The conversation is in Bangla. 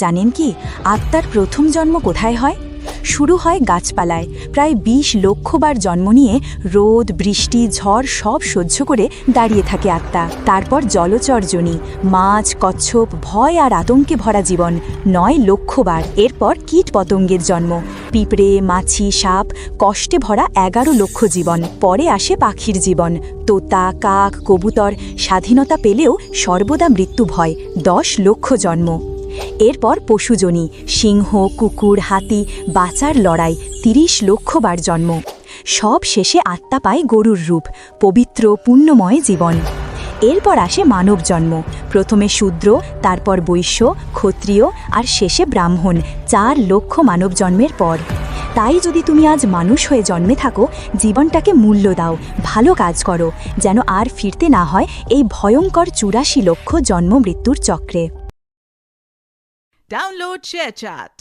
জানেন কি আত্মার প্রথম জন্ম কোথায় হয়? শুরু হয় গাছপালায়। প্রায় ২০ লক্ষবার জন্ম নিয়ে রোদ বৃষ্টি ঝড় সব সহ্য করে দাঁড়িয়ে থাকে আত্মা। তারপর জলচরজনী, মাছ কচ্ছপ, ভয় আর আতঙ্কে ভরা জীবন ৯ লক্ষবার। এরপর কীট পতঙ্গের জন্ম, পিঁপড়ে মাছি সাপ, কষ্টে ভরা ১১ লক্ষ জীবন। পরে আসে পাখির জীবন, তোতা কাক কবুতর। স্বাধীনতা পেলেও সর্বদা মৃত্যু ভয়, ১০ লক্ষ জন্ম। এরপর পশুজনী, সিংহ কুকুর হাতি, বাঁচার লড়াই, ৩০ লক্ষবার জন্ম। সব শেষে আত্মা পায় গরুর রূপ, পবিত্র পুণ্যময় জীবন। এরপর আসে মানব জন্ম, প্রথমে শূদ্র, তারপর বৈশ্য, ক্ষত্রিয় আর শেষে ব্রাহ্মণ। ৪ লক্ষ মানব জন্মের পর। তাই যদি তুমি আজ মানুষ হয়ে জন্মে থাকো, জীবনটাকে মূল্য দাও, ভালো কাজ করো, যেন আর ফিরতে না হয় এই ভয়ঙ্কর ৮৪ লক্ষ জন্ম মৃত্যুর চক্রে। Download ShareChat.